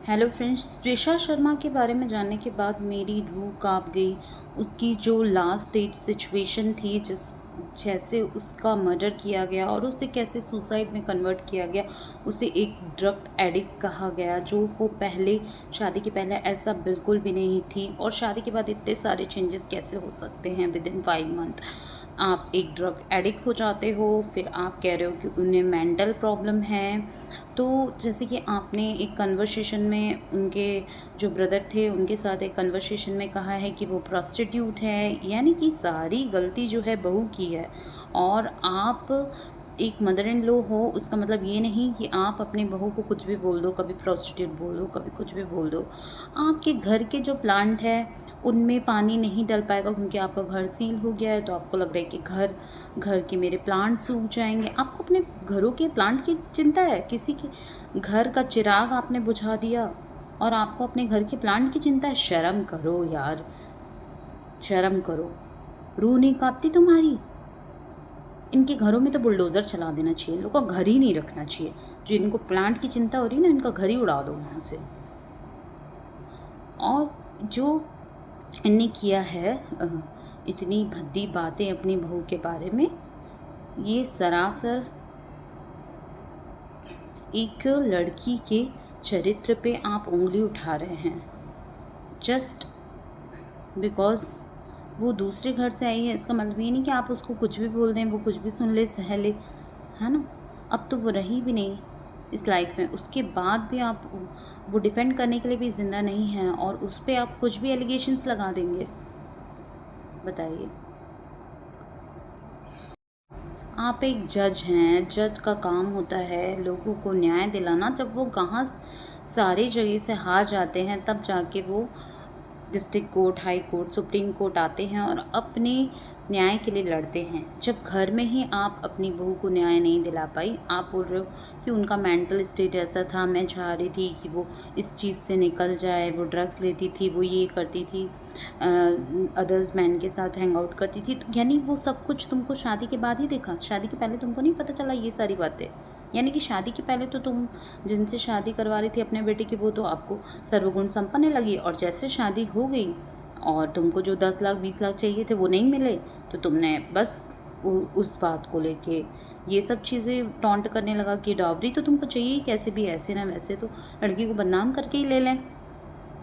Hello friends, प्रेषा Sharma के बारे में जानने के बाद मेरी रूह कांप गई। उसकी जो लास्ट स्टेज सिचुएशन थी, जिस जैसे उसका मर्डर किया गया और उसे कैसे सुसाइड में कन्वर्ट किया गया, उसे एक ड्रग एडिक्ट कहा गया, जो वो पहले शादी के पहले ऐसा बिल्कुल भी नहीं थी। और शादी के बाद इतने सारे चेंजेस कैसे हो सकते हैं विद इन 5 मंथ। आप एक ड्रग एडिक्ट हो जाते हो, फिर आप कह रहे हो कि उन्हें मेंटल प्रॉब्लम है। तो जैसे कि आपने एक कन्वर्सेशन में उनके जो ब्रदर थे उनके साथ एक कन्वर्सेशन में कहा है कि वो प्रोस्टिट्यूट है, यानी कि सारी गलती जो है बहू की है। और आप एक मदर इन लॉ हो, उसका मतलब ये नहीं कि आप अपनी बहू को कुछ भी बोल दो, कभी प्रोस्टिट्यूट बोल दो, कभी कुछ भी बोल दो। आपके घर के जो प्लांट है उनमें पानी नहीं डल पाएगा, क्योंकि आपका घर सील हो गया है। तो आपको लग रहा है कि घर घर के मेरे प्लांट सूख जाएंगे। आपको अपने घरों के प्लांट की चिंता है, किसी के घर का चिराग आपने बुझा दिया और आपको अपने घर के प्लांट की चिंता है। शर्म करो यार, शर्म करो। रूह नहीं कांपती तुम्हारी? इनके घरों में तो बुलडोज़र चला देना चाहिए, इन लोगों का घर ही नहीं रखना चाहिए। जो इनको प्लांट की चिंता हो रही है ना, इनका घर ही उड़ा दो वहाँ से। और जो इनने किया है इतनी भद्दी बातें अपनी बहू के बारे में, ये सरासर एक लड़की के चरित्र पे आप उंगली उठा रहे हैं। जस्ट बिकॉज वो दूसरे घर से आई है, इसका मतलब ये नहीं कि आप उसको कुछ भी बोल दें, वो कुछ भी सुन ले, सह ले, है ना। अब तो वो रही भी नहीं इस लाइफ में, उसके बाद भी आप वो डिफेंड करने के लिए भी ज़िंदा नहीं हैं और उस पर आप कुछ भी एलिगेशंस लगा देंगे। बताइए। आप एक जज हैं, जज का काम होता है लोगों को न्याय दिलाना। जब वो कहाँ सारे जगह से हार जाते हैं, तब जाके वो district court, high court, supreme court आते हैं और अपने न्याय के लिए लड़ते हैं। जब घर में ही आप अपनी बहू को न्याय नहीं दिला पाई, आप बोल रहे हो कि उनका मेंटल स्टेट ऐसा था, मैं चाह रही थी कि वो इस चीज़ से निकल जाए, वो ड्रग्स लेती थी, वो ये करती थी, अदर्स मैन के साथ हैंग आउट करती थी। तो यानी वो सब कुछ तुमको शादी के बाद ही देखा, शादी के पहले तुमको नहीं पता चला ये सारी बातें? यानी कि शादी के पहले तो तुम जिनसे शादी करवा रही थी अपने बेटे की, वो तो आपको सर्वगुण संपन्न लगी, और जैसे शादी हो गई और तुमको जो 10 लाख 20 लाख चाहिए थे वो नहीं मिले, तो तुमने बस उस बात को लेके ये सब चीज़ें टॉन्ट करने लगा कि डावरी तो तुमको चाहिए ही, कैसे भी ऐसे ना वैसे तो लड़की को बदनाम करके ही ले लें।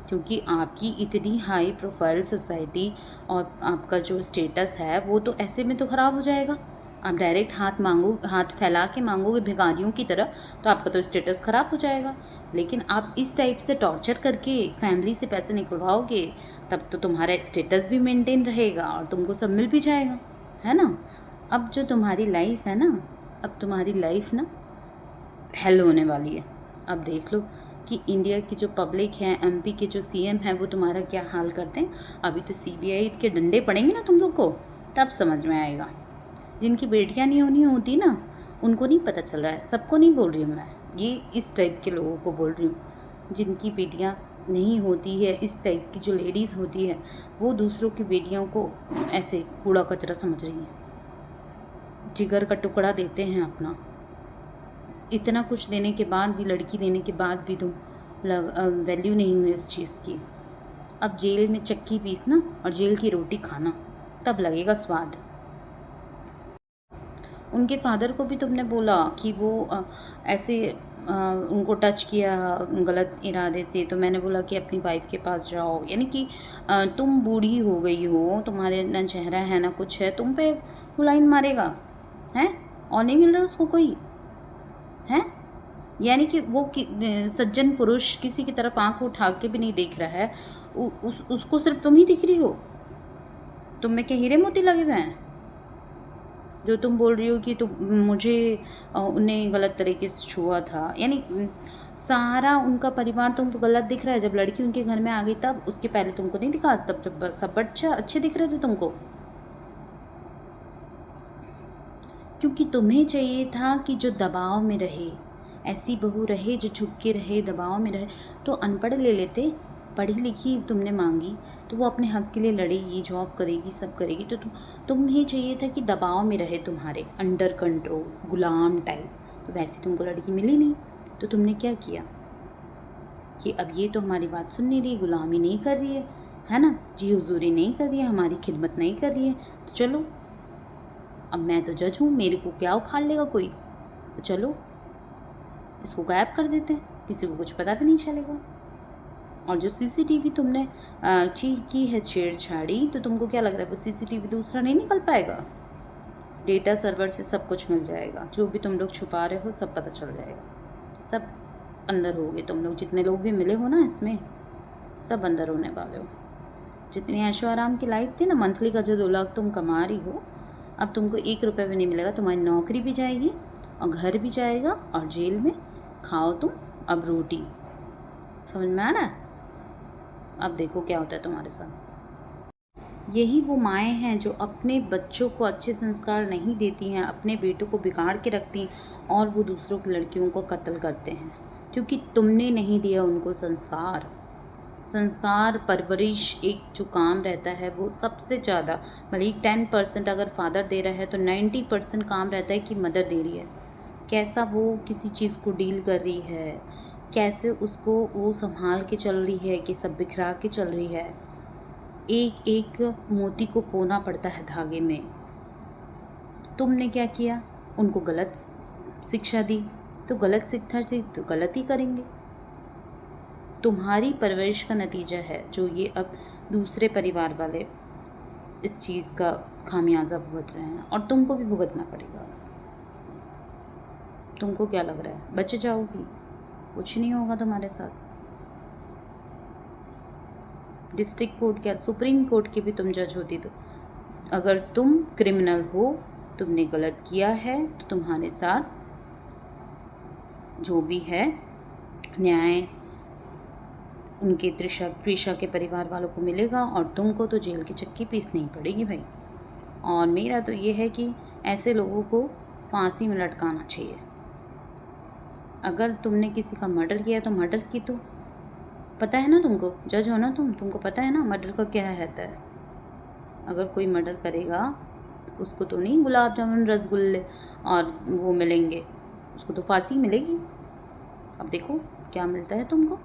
क्योंकि आपकी इतनी हाई प्रोफाइल सोसाइटी और आपका जो स्टेटस है वो तो ऐसे में तो ख़राब हो जाएगा। आप डायरेक्ट हाथ फैला के मांगोगे भिखारियों की तरह, तो आपका तो स्टेटस ख़राब हो जाएगा। लेकिन आप इस टाइप से टॉर्चर करके फैमिली से पैसे निकलवाओगे, तब तो तुम्हारा स्टेटस भी मेंटेन रहेगा और तुमको सब मिल भी जाएगा, है ना। अब जो तुम्हारी लाइफ है ना, अब तुम्हारी लाइफ ना हेल होने वाली है। अब देख लो कि इंडिया की जो पब्लिक है, एमपी के जो सीएम है, वो तुम्हारा क्या हाल करते हैं। अभी तो सीबीआई के डंडे पड़ेंगे ना तुम लोग को, तब समझ में आएगा। जिनकी बेटियां नहीं होनी होती ना, उनको नहीं पता चल रहा है। सबको नहीं बोल रही हूँ मैं, ये इस टाइप के लोगों को बोल रही हूँ जिनकी बेटियां नहीं होती है। इस टाइप की जो लेडीज़ होती है, वो दूसरों की बेटियों को ऐसे कूड़ा कचरा समझ रही हैं, जिगर का टुकड़ा देते हैं अपना। इतना कुछ देने के बाद भी, लड़की देने के बाद भी तुम वैल्यू नहीं हुई इस चीज़ की। अब जेल में चक्की पीसना और जेल की रोटी खाना, तब लगेगा स्वाद। उनके फादर को भी तुमने बोला कि वो ऐसे उनको टच किया गलत इरादे से, तो मैंने बोला कि अपनी वाइफ के पास जाओ। यानी कि तुम बूढ़ी हो गई हो, तुम्हारे ना चेहरा है ना कुछ है, तुम पे वो लाइन मारेगा है, और नहीं मिल रहा उसको कोई है। यानी कि वो सज्जन पुरुष किसी की तरफ आंख उठा के भी नहीं देख रहा है, उसको सिर्फ तुम ही दिख रही हो। तुम में क्या हीरे मोती लगे हुए हैं? जो तुम बोल रही हो कि तुम मुझे उन्हें गलत तरीके से छुआ था, यानी सारा उनका परिवार तुमको गलत दिख रहा है। जब लड़की उनके घर में आ गई तब, उसके पहले तुमको नहीं दिखा, तब जब सब अच्छे दिख रहे थे तुमको। क्योंकि तुम्हें चाहिए था कि जो दबाव में रहे, ऐसी बहू रहे जो छुप के रहे, दबाव में रहे। तो अनपढ़ ले लेते, पढ़ी लिखी तुमने मांगी तो वो अपने हक के लिए लड़ेगी, जॉब करेगी, सब करेगी। तो तुम्हें चाहिए था कि दबाव में रहे, तुम्हारे अंडर कंट्रोल, गुलाम टाइप। तो वैसी तुमको लड़की मिली नहीं, तो तुमने क्या किया? कि अब ये तो हमारी बात सुन नहीं रही, गुलामी नहीं कर रही है ना, जी हुजूरी नहीं कर रही है, हमारी खिदमत नहीं कर रही है, तो चलो अब मैं तो जज हूँ, मेरे को क्या उखाड़ लेगा कोई, तो चलो इसको गायब कर देते हैं, किसी को कुछ पता भी नहीं चलेगा। और जो सीसीटीवी तुमने की है छेड़छाड़ी, तो तुमको क्या लग रहा है वो सीसीटीवी दूसरा नहीं निकल पाएगा? डेटा सर्वर से सब कुछ मिल जाएगा, जो भी तुम लोग छुपा रहे हो सब पता चल जाएगा, सब अंदर होगे तुम लोग, जितने लोग भी मिले हो ना इसमें सब अंदर होने वाले हो। जितनी ऐशो आराम की लाइफ थी ना, मंथली का जो 2 लाख तुम कमा रही हो, अब तुमको 1 रुपये भी नहीं मिलेगा, तुम्हारी नौकरी भी जाएगी और घर भी जाएगा और जेल में खाओ तुम अब रोटी। समझ में आ रहा है? अब देखो क्या होता है तुम्हारे साथ। यही वो माएँ हैं जो अपने बच्चों को अच्छे संस्कार नहीं देती हैं, अपने बेटों को बिगाड़ के रखती हैं और वो दूसरों की लड़कियों को कत्ल करते हैं, क्योंकि तुमने नहीं दिया उनको संस्कार। संस्कार परवरिश एक जो काम रहता है वो सबसे ज़्यादा, भले 10% अगर फादर दे रहा है तो 90% काम रहता है कि मदर दे रही है। कैसा वो किसी चीज़ को डील कर रही है, कैसे उसको वो संभाल के चल रही है कि सब बिखरा के चल रही है। एक एक मोती को पोना पड़ता है धागे में। तुमने क्या किया? उनको गलत शिक्षा दी, तो गलत शिक्षा दी तो गलत ही करेंगे। तुम्हारी परवरिश का नतीजा है जो ये अब दूसरे परिवार वाले इस चीज़ का खामियाजा भुगत रहे हैं, और तुमको भी भुगतना पड़ेगा। तुमको क्या लग रहा है बच जाओगी? कुछ नहीं होगा तुम्हारे साथ। डिस्ट्रिक्ट कोर्ट क्या, सुप्रीम कोर्ट की भी तुम जज होती, तो अगर तुम क्रिमिनल हो, तुमने गलत किया है, तो तुम्हारे साथ जो भी है न्याय उनके त्रिशा के परिवार वालों को मिलेगा, और तुमको तो जेल की चक्की पीसनी पड़ेगी भाई। और मेरा तो ये है कि ऐसे लोगों को फांसी में लटकाना चाहिए। अगर तुमने किसी का मर्डर किया तो मर्डर की तो पता है ना, तुमको जज हो ना तुमको पता है ना मर्डर का क्या रहता है। अगर कोई मर्डर करेगा उसको तो नहीं गुलाब जामुन रसगुल्ले और वो मिलेंगे, उसको तो फांसी मिलेगी। अब देखो क्या मिलता है तुमको।